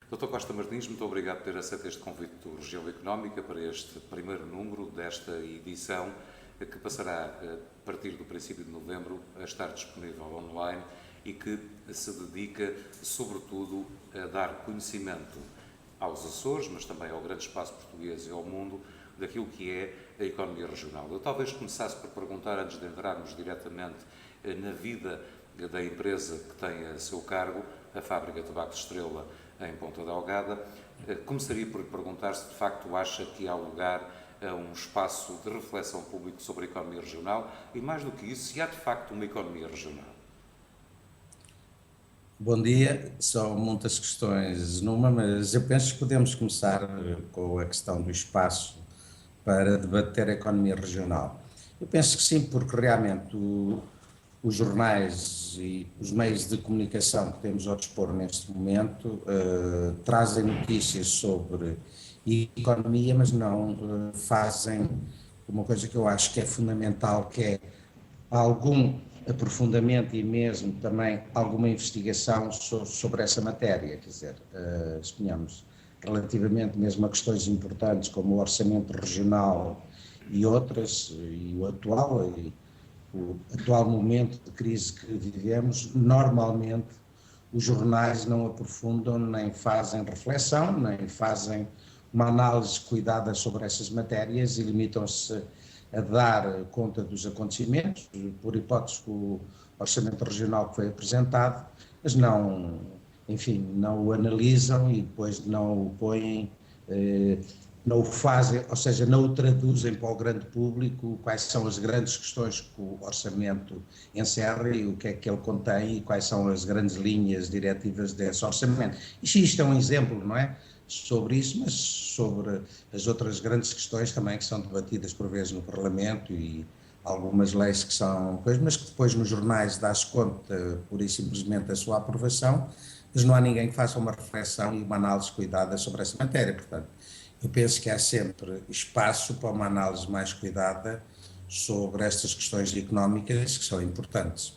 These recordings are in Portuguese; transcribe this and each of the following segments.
Dr. Costa Martins, muito obrigado por ter aceito este convite do Região Económica para este primeiro número desta edição, que passará, a partir do princípio de novembro, a estar disponível online e que se dedica, sobretudo, a dar conhecimento aos Açores, mas também ao grande espaço português e ao mundo, daquilo que é a economia regional. Eu talvez começasse por perguntar, antes de entrarmos diretamente na vida da empresa que tem a seu cargo, a Fábrica de Tabaco Estrela, em Ponta Delgada, começaria por lhe perguntar se de facto acha que há lugar a um espaço de reflexão público sobre a economia regional e, mais do que isso, se há de facto uma economia regional. Bom dia, são muitas questões numa, mas eu penso que podemos começar com a questão do espaço para debater a economia regional. Eu penso que sim, porque realmente os jornais e os meios de comunicação que temos ao dispor neste momento trazem notícias sobre economia, mas não fazem uma coisa que eu acho que é fundamental, que é algum aprofundamento e mesmo também alguma investigação sobre essa matéria, quer dizer, suponhamos, relativamente mesmo a questões importantes como o orçamento regional e outras, e o atual momento de crise que vivemos, normalmente os jornais não aprofundam, nem fazem reflexão, nem fazem uma análise cuidada sobre essas matérias e limitam-se a dar conta dos acontecimentos, por hipótese o orçamento regional que foi apresentado, mas não, enfim, não o analisam e depois não o põem, não o fazem, ou seja, não o traduzem para o grande público quais são as grandes questões que o orçamento encerra e o que é que ele contém e quais são as grandes linhas diretivas desse orçamento. Isto é um exemplo, não é? Sobre isso, mas sobre as outras grandes questões também que são debatidas por vezes no Parlamento e algumas leis que são coisas, mas que depois nos jornais dá-se conta pura e simplesmente da sua aprovação, mas não há ninguém que faça uma reflexão e uma análise cuidada sobre essa matéria. Portanto, eu penso que há sempre espaço para uma análise mais cuidada sobre estas questões económicas que são importantes.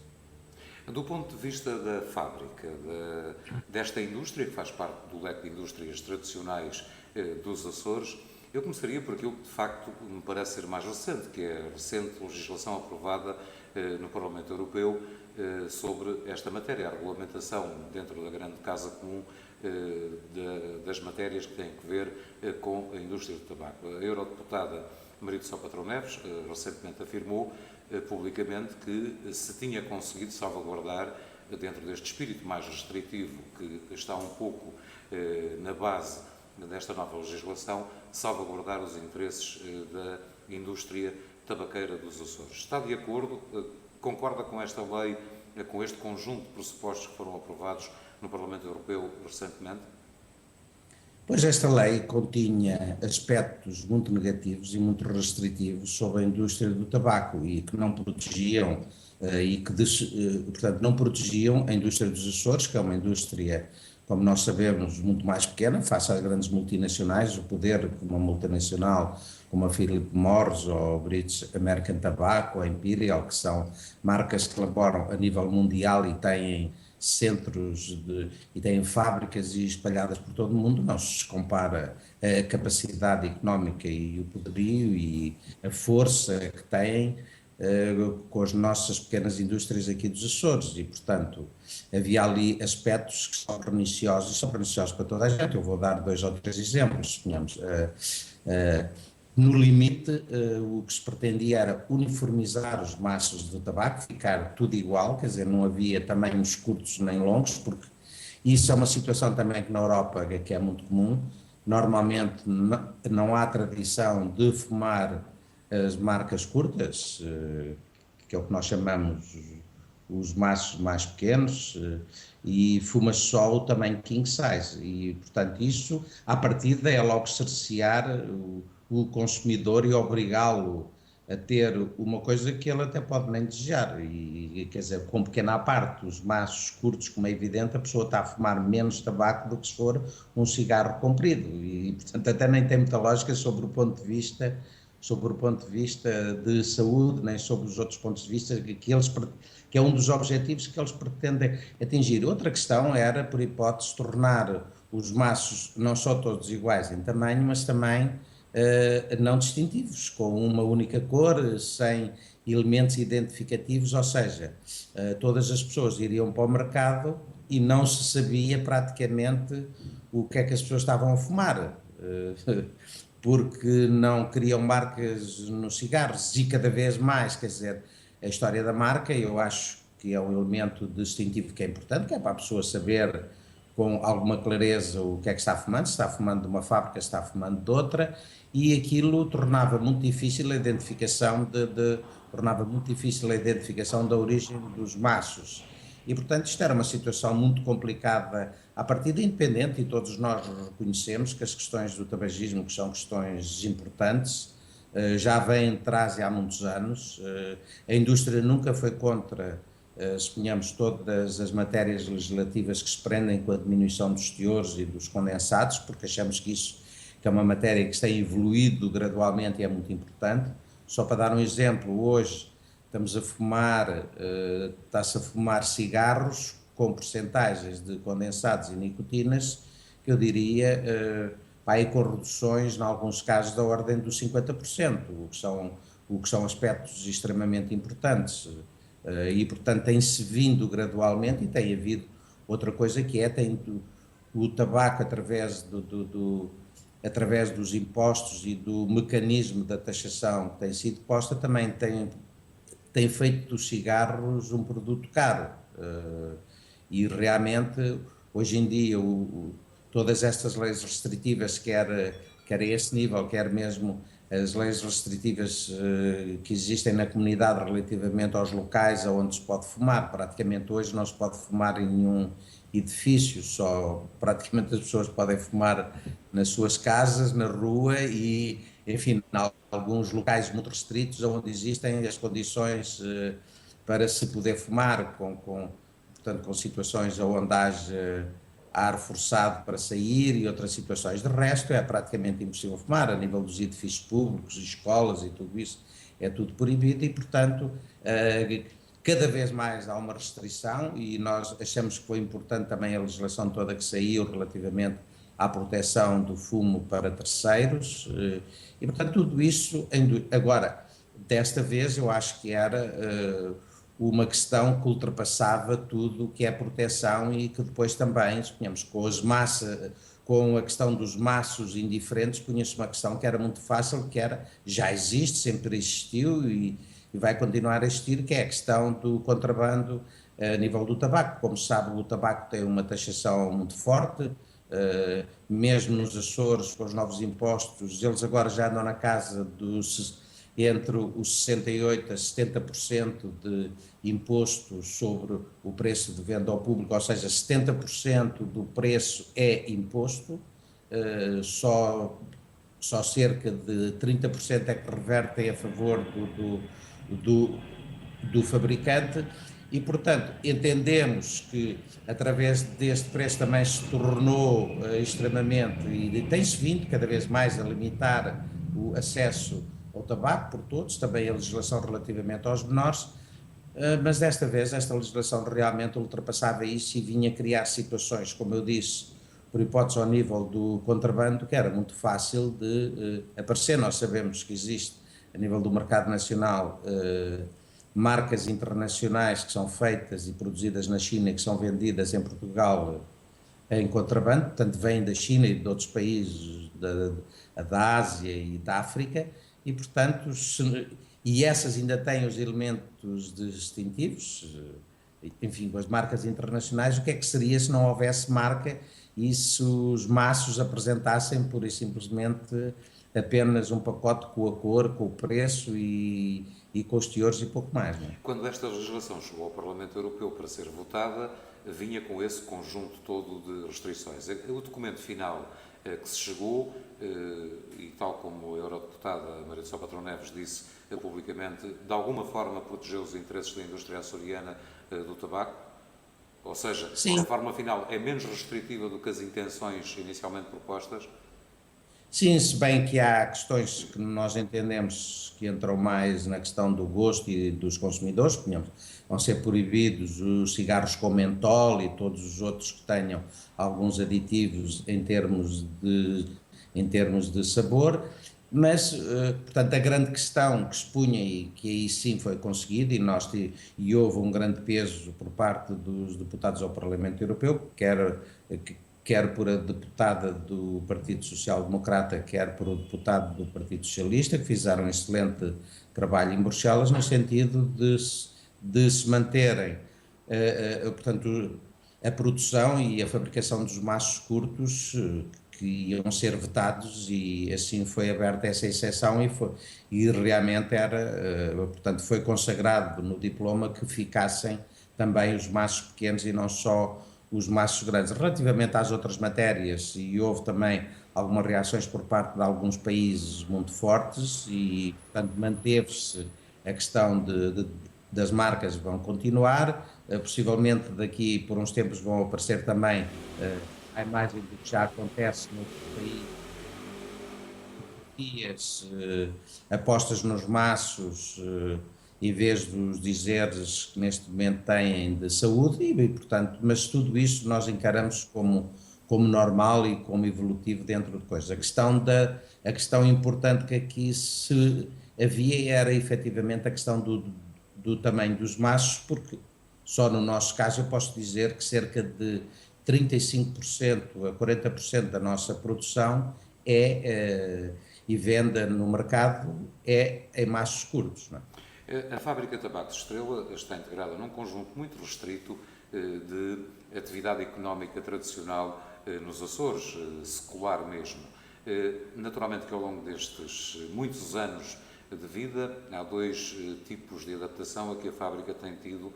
Do ponto de vista da fábrica, desta indústria, que faz parte do leque de indústrias tradicionais dos Açores, eu começaria por aquilo que de facto me parece ser mais recente, que é a recente legislação aprovada no Parlamento Europeu sobre esta matéria, a regulamentação dentro da grande Casa Comum das matérias que têm a ver com a indústria do tabaco. A eurodeputada Maria do Céu Patrão Neves recentemente afirmou publicamente que se tinha conseguido salvaguardar, dentro deste espírito mais restritivo que está um pouco na base desta nova legislação, salvaguardar os interesses da indústria tabaqueira dos Açores. Está de acordo? Concorda com esta lei, com este conjunto de pressupostos que foram aprovados no Parlamento Europeu recentemente? Pois esta lei continha aspectos muito negativos e muito restritivos sobre a indústria do tabaco e que não protegiam portanto, não protegiam a indústria dos Açores, que é uma indústria, como nós sabemos, muito mais pequena, face às grandes multinacionais, o poder de uma multinacional como a Philip Morris ou a British American Tobacco ou a Imperial, que são marcas que elaboram a nível mundial e têm e têm fábricas espalhadas por todo o mundo, não se compara a capacidade económica e o poderio e a força que têm com as nossas pequenas indústrias aqui dos Açores e, portanto, havia ali aspectos que são perniciosos e são perniciosos para toda a gente. Eu vou dar 2 ou 3 exemplos, suponhamos. No limite, o que se pretendia era uniformizar os maços de tabaco, ficar tudo igual, quer dizer, não havia tamanhos curtos nem longos, porque isso é uma situação também que na Europa que é muito comum. Normalmente não há tradição de fumar as marcas curtas, que é o que nós chamamos os maços mais pequenos, e fuma só o tamanho king size, e portanto isso, à partida, é logo cercear o consumidor e obrigá-lo a ter uma coisa que ele até pode nem desejar, e quer dizer, com pequena parte, os maços curtos, como é evidente, a pessoa está a fumar menos tabaco do que se for um cigarro comprido, e portanto até nem tem muita lógica sobre o ponto de vista de saúde, nem sobre os outros pontos de vista que é um dos objetivos que eles pretendem atingir. Outra questão era, por hipótese, tornar os maços não são todos iguais em tamanho, mas também não distintivos, com uma única cor, sem elementos identificativos, ou seja, todas as pessoas iriam para o mercado e não se sabia praticamente o que é que as pessoas estavam a fumar, porque não criam marcas nos cigarros e cada vez mais, quer dizer, a história da marca eu acho que é um elemento distintivo que é importante, que é para a pessoa saber com alguma clareza o que é que está fumando, se está fumando de uma fábrica, se está fumando de outra, e aquilo tornava muito difícil a identificação tornava muito difícil a identificação da origem dos maços. E, portanto, isto era uma situação muito complicada à partida independente, e todos nós reconhecemos que as questões do tabagismo, que são questões importantes, já vêm de trás e há muitos anos. A indústria nunca foi contra, suponhamos, todas as matérias legislativas que se prendem com a diminuição dos teores e dos condensados, porque achamos que isso que é uma matéria que tem evoluído gradualmente e é muito importante. Só para dar um exemplo, hoje estamos a fumar, está-se a fumar cigarros com percentagens de condensados e nicotinas, que eu diria, vai com reduções, em alguns casos, da ordem dos 50%, o que são aspectos extremamente importantes. E, portanto, tem-se vindo gradualmente e tem havido outra coisa que é, tem o tabaco, através dos impostos e do mecanismo da taxação que tem sido posta, também tem feito dos cigarros um produto caro. E realmente, hoje em dia, todas estas leis restritivas, quer a esse nível, quer mesmo as leis restritivas que existem na comunidade relativamente aos locais onde se pode fumar, praticamente hoje não se pode fumar em nenhum edifício, só praticamente as pessoas podem fumar nas suas casas, na rua e, enfim, em alguns locais muito restritos onde existem as condições para se poder fumar, portanto, com situações onde haja ar forçado para sair e outras situações. De resto, é praticamente impossível fumar a nível dos edifícios públicos, escolas e tudo isso, é tudo proibido e, portanto, cada vez mais há uma restrição e nós achamos que foi importante também a legislação toda que saiu relativamente à proteção do fumo para terceiros e, portanto, tudo isso. Agora, desta vez, eu acho que era uma questão que ultrapassava tudo o que é proteção e que depois também, suponhamos, com a questão dos maços indiferentes, punha-se uma questão que era muito fácil, que era, já existe, sempre existiu e vai continuar a existir, que é a questão do contrabando a nível do tabaco. Como se sabe, o tabaco tem uma taxação muito forte, mesmo nos Açores, com os novos impostos, eles agora já andam na casa entre os 68% a 70% de imposto sobre o preço de venda ao público, ou seja, 70% do preço é imposto, só cerca de 30% é que revertem a favor do fabricante e, portanto, entendemos que através deste preço também se tornou extremamente, e tem-se vindo cada vez mais a limitar o acesso ao tabaco por todos, também a legislação relativamente aos menores, mas desta vez esta legislação realmente ultrapassava isso e vinha criar situações, como eu disse, por hipótese ao nível do contrabando, que era muito fácil de aparecer. Nós sabemos que existe, a nível do mercado nacional, marcas internacionais que são feitas e produzidas na China e que são vendidas em Portugal em contrabando, portanto vêm da China e de outros países da Ásia e da África e, portanto, e essas ainda têm os elementos distintivos, enfim, com as marcas internacionais, o que é que seria se não houvesse marca e se os maços apresentassem pura e simplesmente apenas um pacote com a cor, com o preço e com os teores e pouco mais. Não é? Quando esta legislação chegou ao Parlamento Europeu para ser votada, vinha com esse conjunto todo de restrições. O documento final que se chegou, e tal como a eurodeputada Maria do Céu Patrão Neves disse publicamente, de alguma forma protegeu os interesses da indústria açoriana do tabaco? Ou seja, Sim. a forma final é menos restritiva do que as intenções inicialmente propostas? Sim, se bem que há questões que nós entendemos que entram mais na questão do gosto e dos consumidores, por exemplo, vão ser proibidos os cigarros com mentol e todos os outros que tenham alguns aditivos em termos de sabor, mas, portanto, a grande questão que se punha e que aí sim foi conseguido e houve um grande peso por parte dos deputados ao Parlamento Europeu, quer por a deputada do Partido Social Democrata, quer por o deputado do Partido Socialista, que fizeram um excelente trabalho em Bruxelas, no sentido de se manterem, portanto, a produção e a fabricação dos maços curtos que iam ser vetados, e assim foi aberta essa exceção e realmente portanto, foi consagrado no diploma que ficassem também os maços pequenos e não só os maços grandes. Relativamente às outras matérias, e houve também algumas reações por parte de alguns países muito fortes e, portanto, manteve-se a questão das marcas vão continuar, possivelmente daqui por uns tempos vão aparecer também a imagem do que já acontece no país, apostas nos maços, em vez dos dizeres que neste momento têm de saúde, portanto, mas tudo isso nós encaramos como normal e como evolutivo dentro de coisas. A questão importante que aqui se havia era efetivamente a questão do tamanho dos maços, porque só no nosso caso eu posso dizer que cerca de 35% a 40% da nossa produção e venda no mercado é em maços curtos, não é? A fábrica de tabaco de Estrela está integrada num conjunto muito restrito de atividade económica tradicional nos Açores, secular mesmo. Naturalmente que ao longo destes muitos anos de vida há dois tipos de adaptação a que a fábrica tem tido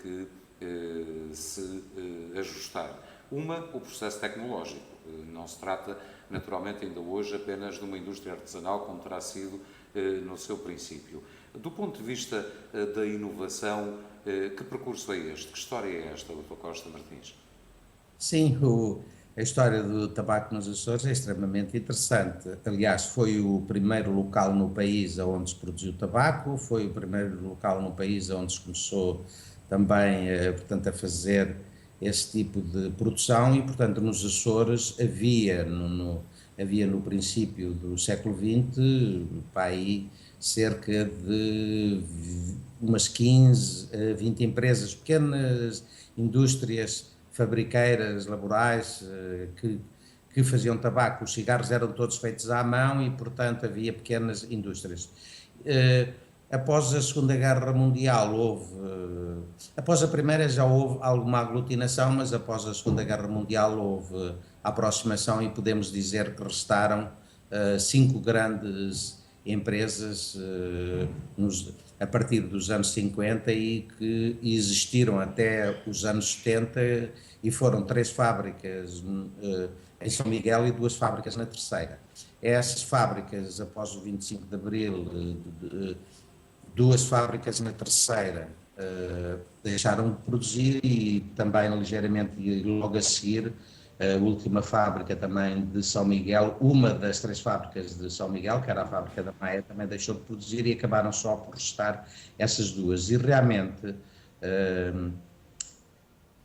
que se ajustar. Uma, o processo tecnológico. Não se trata, naturalmente, ainda hoje apenas de uma indústria artesanal, como terá sido no seu princípio. Do ponto de vista da inovação, que percurso é este? Que história é esta, Dr. Costa Martins? Sim, a história do tabaco nos Açores é extremamente interessante. Aliás, foi o primeiro local no país onde se produziu tabaco, foi o primeiro local no país onde se começou também, portanto, a fazer esse tipo de produção e, portanto, nos Açores havia no princípio do século XX, para aí, cerca de umas 15 a 20 empresas, pequenas indústrias fabriqueiras, laborais, que faziam tabaco. Os cigarros eram todos feitos à mão e, portanto, havia pequenas indústrias. Após a Segunda Guerra Mundial após a Primeira já houve alguma aglutinação, mas após a Segunda Guerra Mundial houve a aproximação e podemos dizer que restaram 5 grandes empresas a partir dos anos 50 e que existiram até os anos 70 e foram 3 fábricas em São Miguel e 2 fábricas na Terceira. Essas fábricas, após o 25 de Abril, 2 fábricas na Terceira deixaram de produzir e também ligeiramente logo a seguir a última fábrica também de São Miguel, uma das 3 fábricas de São Miguel, que era a fábrica da Maia, também deixou de produzir e acabaram só por restar essas 2. E realmente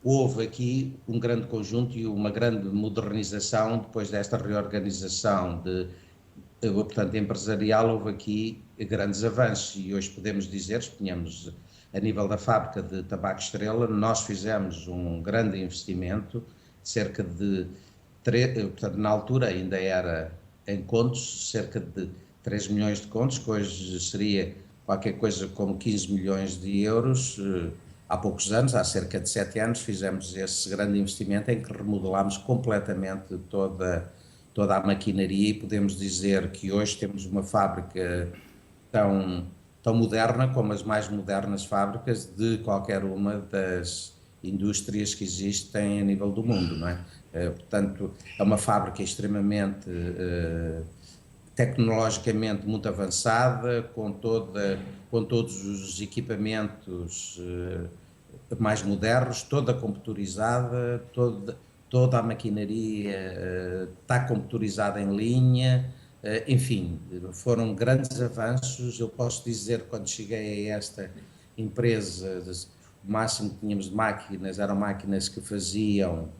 houve aqui um grande conjunto e uma grande modernização depois desta reorganização portanto, empresarial. Houve aqui grandes avanços e hoje podemos dizer, tínhamos a nível da fábrica de tabaco Estrela, nós fizemos um grande investimento, cerca de, portanto, na altura ainda era em contos, cerca de 3 milhões de contos, que hoje seria qualquer coisa como 15 milhões de euros. Há poucos anos, há cerca de 7 anos, fizemos esse grande investimento em que remodelámos completamente toda a maquinaria e podemos dizer que hoje temos uma fábrica tão moderna como as mais modernas fábricas de qualquer uma das indústrias que existem a nível do mundo, não é? Portanto, é uma fábrica extremamente tecnologicamente muito avançada, com todos os equipamentos mais modernos, toda computurizada, toda a maquinaria está computadorizada em linha, enfim, foram grandes avanços. Eu posso dizer que quando cheguei a esta empresa, o máximo que tínhamos de máquinas eram máquinas que faziam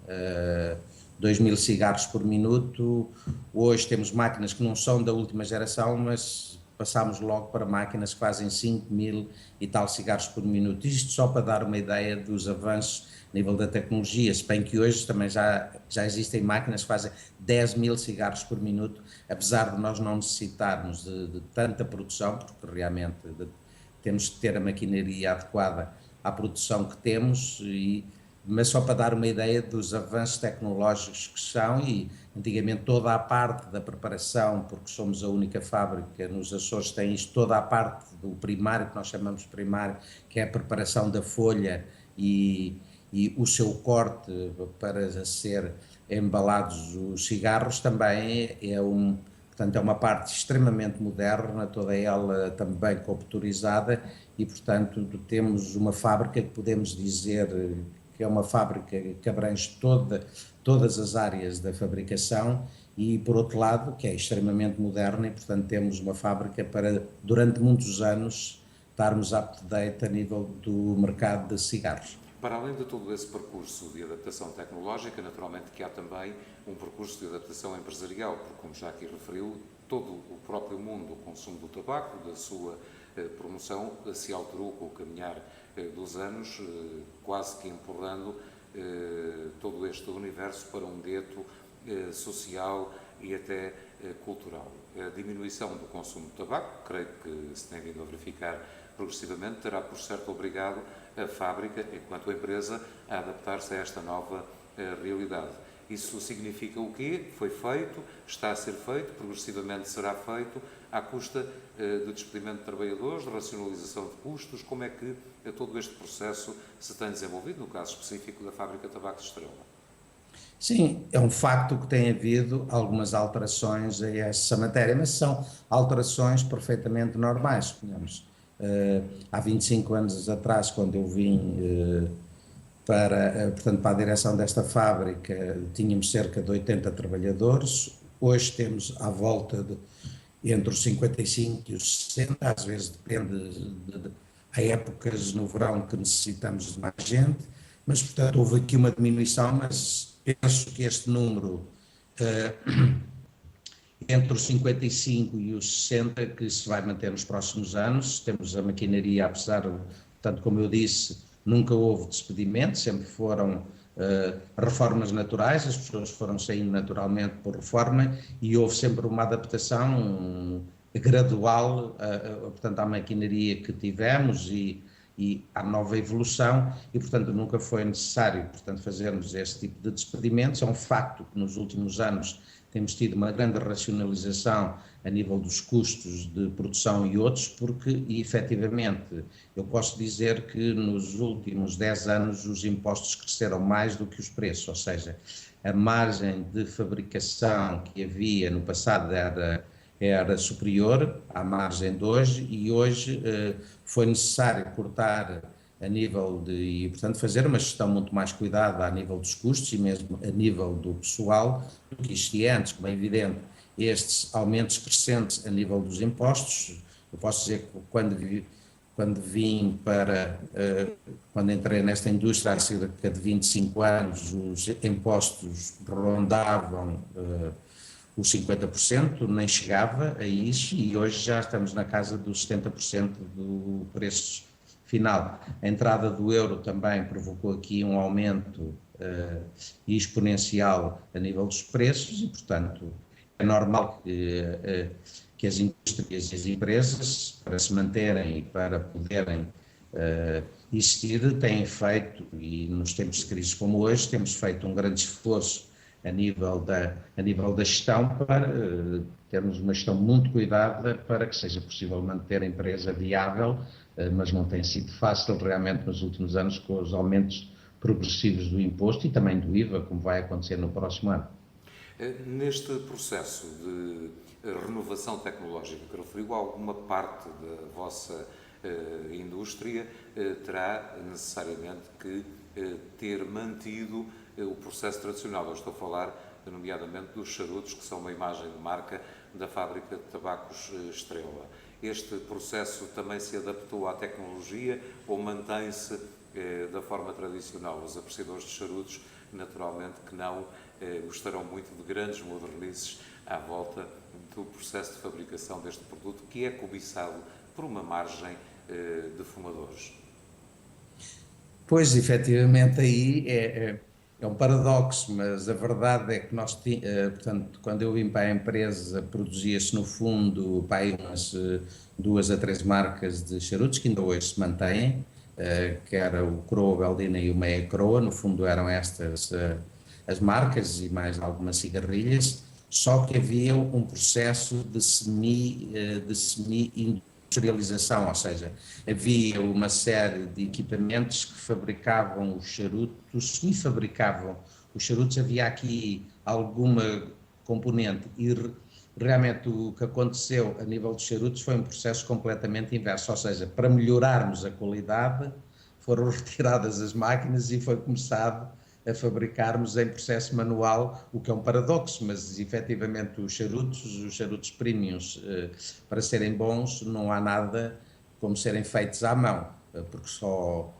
2.000 cigarros por minuto. Hoje temos máquinas que não são da última geração, mas passámos logo para máquinas que fazem 5.000 e tal cigarros por minuto. Isto só para dar uma ideia dos avanços a nível da tecnologia, se bem que hoje também já existem máquinas que fazem 10.000 cigarros por minuto, apesar de nós não necessitarmos de tanta produção, porque realmente temos que ter a maquinaria adequada à produção que temos, mas só para dar uma ideia dos avanços tecnológicos que são. E antigamente toda a parte da preparação, porque somos a única fábrica nos Açores que tem isto, toda a parte do primário, que nós chamamos de primário, que é a preparação da folha e o seu corte para ser embalados os cigarros, também portanto, é uma parte extremamente moderna, toda ela também computadorizada, e portanto temos uma fábrica que podemos dizer que é uma fábrica que abrange todas as áreas da fabricação, e por outro lado que é extremamente moderna, e portanto temos uma fábrica para durante muitos anos estarmos up-to-date a nível do mercado de cigarros. Para além de todo esse percurso de adaptação tecnológica, naturalmente que há também um percurso de adaptação empresarial, porque, como já aqui referiu, todo o próprio mundo do consumo do tabaco, da sua promoção, se alterou com o caminhar dos anos, quase que empurrando todo este universo para um gueto social e até cultural. A diminuição do consumo de tabaco, creio que se tem vindo a verificar progressivamente, terá por certo obrigado a fábrica, enquanto empresa, a adaptar-se a esta nova realidade. Isso significa o quê? Foi feito, está a ser feito, progressivamente será feito, à custa de despedimento de trabalhadores, de racionalização de custos. Como é que todo este processo se tem desenvolvido, no caso específico da fábrica de tabaco de Estrela? Sim, é um facto que tem havido algumas alterações a essa matéria, mas são alterações perfeitamente normais. Suponhamos, há 25 anos atrás, quando eu vim portanto, para a direção desta fábrica, tínhamos cerca de 80 trabalhadores. Hoje temos à volta de entre os 55 e os 60, às vezes depende há épocas no verão que necessitamos de mais gente, mas portanto houve aqui uma diminuição, mas penso que este número entre os 55 e os 60 que se vai manter nos próximos anos. Temos a maquinaria, apesar, portanto, como eu disse, nunca houve despedimentos, sempre foram reformas naturais, as pessoas foram saindo naturalmente por reforma, e houve sempre uma adaptação gradual, portanto, à maquinaria que tivemos e à nova evolução, e portanto nunca foi necessário, portanto, fazermos este tipo de despedimentos. É um facto que nos últimos anos temos tido uma grande racionalização a nível dos custos de produção e outros, porque, e efetivamente, eu posso dizer que nos últimos 10 anos os impostos cresceram mais do que os preços, ou seja, a margem de fabricação que havia no passado era superior à margem de hoje, e hoje foi necessário cortar a nível e portanto fazer uma gestão muito mais cuidada a nível dos custos e mesmo a nível do pessoal do que existia antes. Como é evidente, estes aumentos crescentes a nível dos impostos, eu posso dizer que quando vim quando entrei nesta indústria há cerca de 25 anos, os impostos rondavam os 50%, nem chegava a isso, e hoje já estamos na casa dos 70% do preço final. A entrada do euro também provocou aqui um aumento exponencial a nível dos preços, e portanto é normal que as indústrias e as empresas, para se manterem e para poderem existir, têm feito, e nos tempos de crise como hoje, temos feito um grande esforço a nível da gestão, para termos uma gestão muito cuidada para que seja possível manter a empresa viável, mas não tem sido fácil realmente nos últimos anos, com os aumentos progressivos do imposto e também do IVA, como vai acontecer no próximo ano. Neste processo de renovação tecnológica que referiu, alguma parte da vossa indústria terá necessariamente que ter mantido o processo tradicional. Eu estou a falar, nomeadamente, dos charutos, que são uma imagem de marca da fábrica de tabacos Estrela. Este processo também se adaptou à tecnologia ou mantém-se da forma tradicional? Os apreciadores de charutos, naturalmente que não gostarão muito de grandes modernices à volta do processo de fabricação deste produto, que é cobiçado por uma margem de fumadores. Pois, efetivamente, aí é um paradoxo, mas a verdade é que portanto, quando eu vim para a empresa, produzia-se no fundo para aí umas 2 a 3 marcas de charutos que ainda hoje se mantêm, que era o Croa Beldina e o Meia Croa, no fundo eram estas as marcas e mais algumas cigarrilhas, só que havia um processo de semi-industrialização, ou seja, havia uma série de equipamentos que fabricavam os charutos, semi-fabricavam os charutos, havia aqui alguma componente e realmente o que aconteceu a nível de charutos foi um processo completamente inverso, ou seja, para melhorarmos a qualidade foram retiradas as máquinas e foi começado a fabricarmos em processo manual, o que é um paradoxo, mas efetivamente os charutos premiums, para serem bons, não há nada como serem feitos à mão, porque só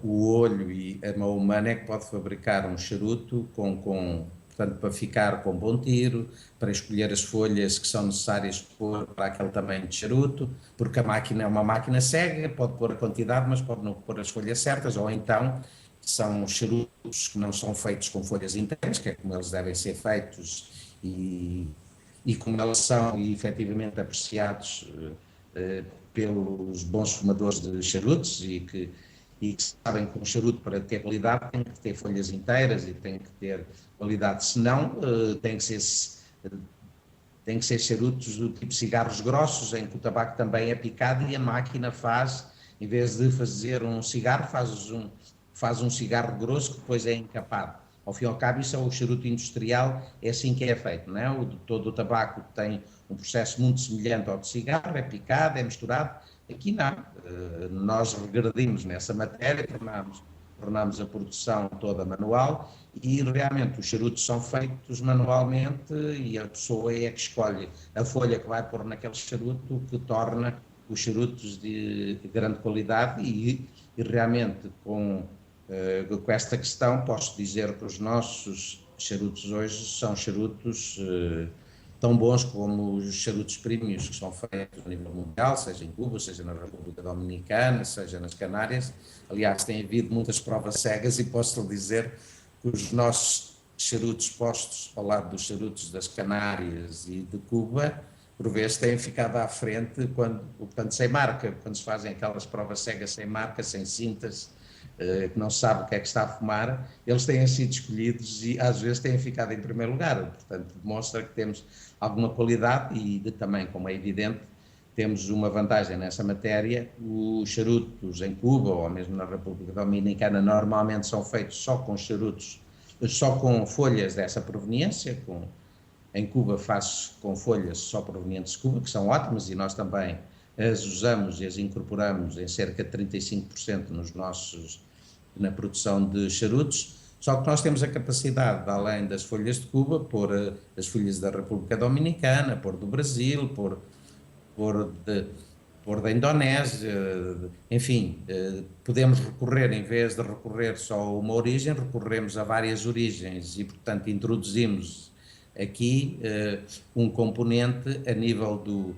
o olho e a mão humana é que pode fabricar um charuto portanto, para ficar com bom tiro, para escolher as folhas que são necessárias para aquele tamanho de charuto, porque a máquina é uma máquina cega, pode pôr a quantidade, mas pode não pôr as folhas certas, ou então são charutos que não são feitos com folhas inteiras, que é como eles devem ser feitos e como eles são efetivamente apreciados pelos bons fumadores de charutos e que sabem que um charuto para ter qualidade tem que ter folhas inteiras e tem que ter qualidade, senão tem que ser charutos do tipo cigarros grossos, em que o tabaco também é picado e a máquina faz, em vez de fazer um cigarro, faz um cigarro grosso que depois é encapado. Ao fim e ao cabo, isso é o charuto industrial, é assim que é feito, não é? Todo o tabaco tem um processo muito semelhante ao de cigarro, é picado, é misturado. Aqui não. Nós regredimos nessa matéria, tornamos a produção toda manual e realmente os charutos são feitos manualmente e a pessoa é que escolhe a folha que vai pôr naquele charuto, o que torna os charutos de grande qualidade e realmente com esta questão posso dizer que os nossos charutos hoje são charutos tão bons como os charutos premiums que são feitos a nível mundial, seja em Cuba, seja na República Dominicana, seja nas Canárias. Aliás, tem havido muitas provas cegas e posso lhe dizer que os nossos charutos postos ao lado dos charutos das Canárias e de Cuba, por vezes têm ficado à frente, portanto, sem marca, quando se fazem aquelas provas cegas sem marca, sem cintas, que não se sabe o que é que está a fumar, eles têm sido escolhidos e às vezes têm ficado em primeiro lugar. Portanto, demonstra que temos alguma qualidade e também, como é evidente, temos uma vantagem nessa matéria. Os charutos em Cuba ou mesmo na República Dominicana normalmente são feitos só com charutos, só com folhas dessa proveniência. Em Cuba faz-se com folhas só provenientes de Cuba, que são ótimas e nós também as usamos e as incorporamos em cerca de 35% na produção de charutos, só que nós temos a capacidade, além das folhas de Cuba, pôr as folhas da República Dominicana, pôr do Brasil, pôr da Indonésia, enfim, podemos recorrer, em vez de recorrer só a uma origem, recorremos a várias origens e, portanto, introduzimos aqui um componente a nível do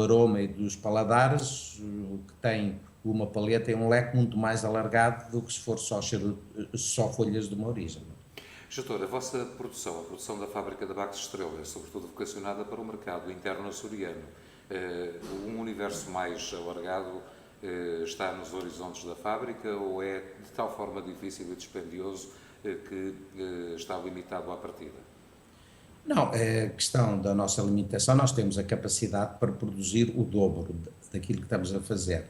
aroma e dos paladares, que tem uma paleta e um leque muito mais alargado do que se for só folhas de uma origem. Gestor, a vossa produção, a produção da fábrica de tabacos Estrela, é sobretudo vocacionada para o mercado interno açoriano. Um universo mais alargado está nos horizontes da fábrica ou é de tal forma difícil e dispendioso que está limitado à partida? Não, é questão da nossa limitação, nós temos a capacidade para produzir o dobro daquilo que estamos a fazer.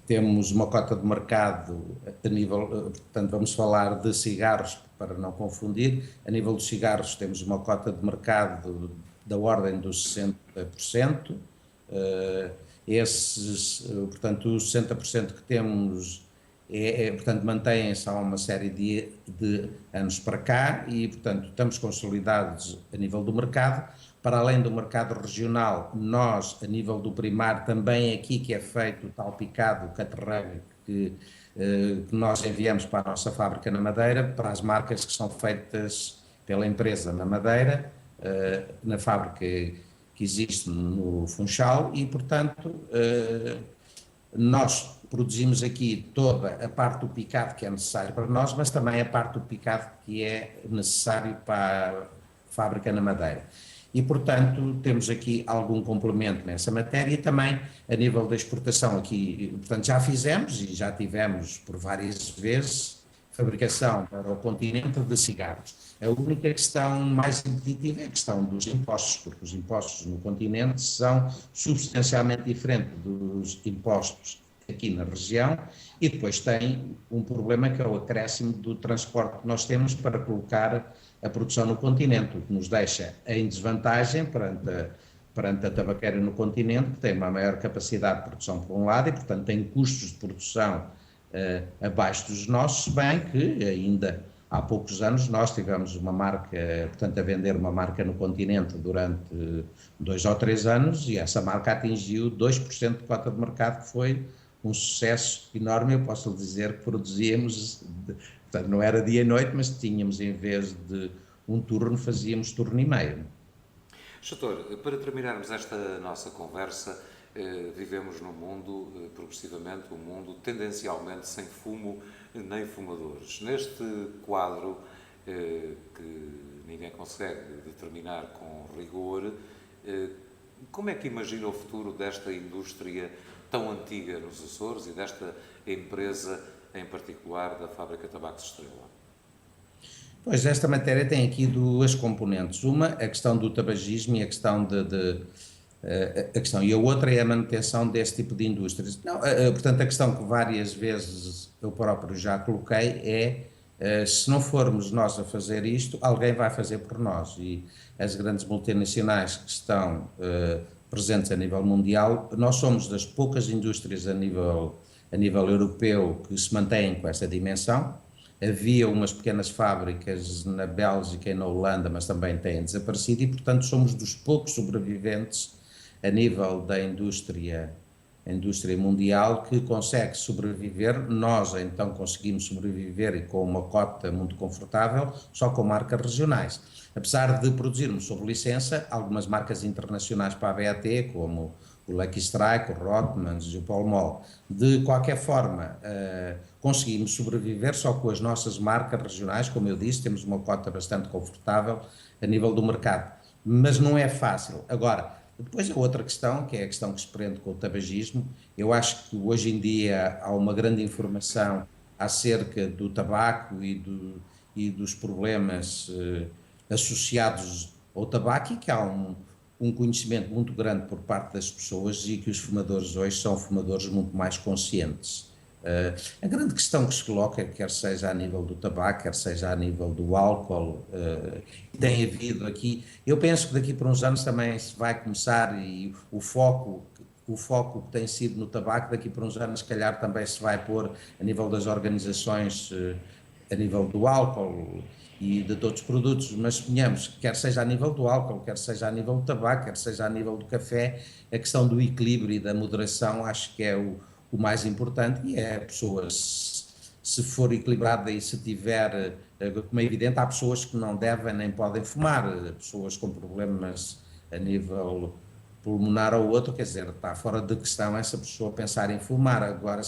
Temos uma cota de mercado a nível, portanto vamos falar de cigarros para não confundir, a nível dos cigarros temos uma cota de mercado da ordem dos 60%, portanto os 60% que temos portanto, mantêm-se há uma série de anos para cá e, portanto, estamos consolidados a nível do mercado. Para além do mercado regional, nós, a nível do primário, também aqui que é feito o tal picado caterrâneo que nós enviamos para a nossa fábrica na Madeira, para as marcas que são feitas pela empresa na Madeira, na fábrica que existe no Funchal e, portanto, nós produzimos aqui toda a parte do picado que é necessário para nós, mas também a parte do picado que é necessário para a fábrica na Madeira. E, portanto, temos aqui algum complemento nessa matéria e também a nível da exportação aqui, portanto, já fizemos e já tivemos por várias vezes fabricação para o continente de cigarros. A única questão mais impeditiva é a questão dos impostos, porque os impostos no continente são substancialmente diferentes dos impostos aqui na região e depois tem um problema que é o acréscimo do transporte que nós temos para colocar a produção no continente, o que nos deixa em desvantagem perante a tabaqueira no continente, que tem uma maior capacidade de produção por um lado e, portanto, tem custos de produção abaixo dos nossos, se bem que ainda há poucos anos nós tivemos uma marca, portanto, a vender uma marca no continente durante 2 ou 3 anos e essa marca atingiu 2% de cota de mercado, que foi um sucesso enorme. Eu posso lhe dizer que produzíamos, portanto, não era dia e noite, mas tínhamos, em vez de um turno, fazíamos turno e meio. Doutor, para terminarmos esta nossa conversa, vivemos num mundo, progressivamente, um mundo tendencialmente sem fumo nem fumadores. Neste quadro, que ninguém consegue determinar com rigor, como é que imagina o futuro desta indústria tão antiga nos Açores e desta empresa, em particular, da Fábrica de Tabacos Estrela? Pois, esta matéria tem aqui 2 componentes. Uma, a questão do tabagismo e a questão a questão, e a outra é a manutenção desse tipo de indústrias. Não, portanto, a questão que várias vezes eu próprio já coloquei se não formos nós a fazer isto, alguém vai fazer por nós. E as grandes multinacionais que estão presentes a nível mundial, nós somos das poucas indústrias a nível europeu que se mantêm com essa dimensão. Havia umas pequenas fábricas na Bélgica e na Holanda, mas também têm desaparecido e, portanto, somos dos poucos sobreviventes a nível da indústria mundial que consegue sobreviver. Nós, então, conseguimos sobreviver e com uma cota muito confortável, só com marcas regionais. Apesar de produzirmos sob licença algumas marcas internacionais para a BAT, como o Lucky Strike, o Rothmans e o Pall Mall. De qualquer forma, conseguimos sobreviver só com as nossas marcas regionais, como eu disse, temos uma cota bastante confortável a nível do mercado, mas não é fácil. Agora, depois há outra questão, que é a questão que se prende com o tabagismo. Eu acho que hoje em dia há uma grande informação acerca do tabaco e dos problemas associados ao tabaco e que há um conhecimento muito grande por parte das pessoas e que os fumadores hoje são fumadores muito mais conscientes. A grande questão que se coloca, quer seja a nível do tabaco, quer seja a nível do álcool, tem havido aqui, eu penso que daqui por uns anos também se vai começar e o foco que tem sido no tabaco, daqui por uns anos se calhar também se vai pôr a nível das organizações, a nível do álcool e de outros produtos, mas suponhamos, quer seja a nível do álcool, quer seja a nível do tabaco, quer seja a nível do café, a questão do equilíbrio e da moderação acho que é o mais importante e é a pessoa, se for equilibrada e se tiver, como é evidente, há pessoas que não devem nem podem fumar, pessoas com problemas a nível pulmonar ou outro, quer dizer, está fora de questão essa pessoa pensar em fumar. Agora,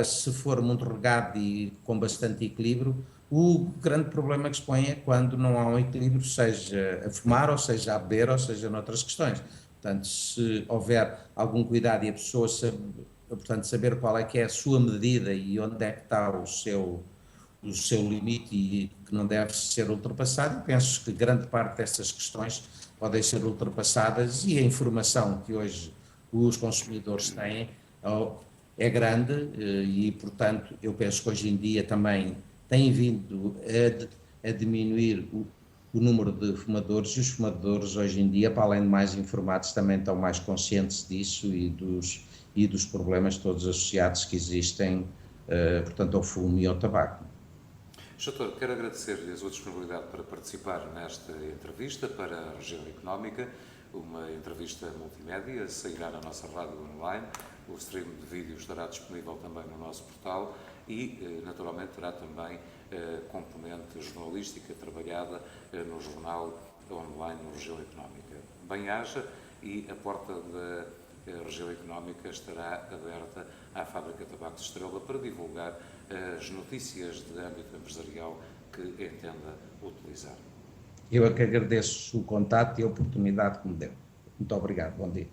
se for muito regado e com bastante equilíbrio, o grande problema que se põe é quando não há um equilíbrio, seja a fumar, ou seja a beber, ou seja noutras questões. Portanto, se houver algum cuidado e a pessoa saber qual é que é a sua medida e onde é que está o seu limite e que não deve ser ultrapassado, penso que grande parte dessas questões podem ser ultrapassadas e a informação que hoje os consumidores têm é grande e, portanto, eu penso que hoje em dia também tem vindo a diminuir o número de fumadores e os fumadores hoje em dia, para além de mais informados, também estão mais conscientes disso e dos problemas todos associados que existem, portanto, ao fumo e ao tabaco. Doutor, quero agradecer-lhe a sua disponibilidade para participar nesta entrevista para a região económica, uma entrevista multimédia, sairá na nossa rádio online, o stream de vídeo estará disponível também no nosso portal e, naturalmente, terá também componente jornalística trabalhada no jornal online na região económica. Bem-aja e a porta da região económica estará aberta à Fábrica de Tabacos Estrela para divulgar as notícias de âmbito empresarial que entenda utilizar. Eu é que agradeço o contato e a oportunidade que me deu. Muito obrigado, bom dia.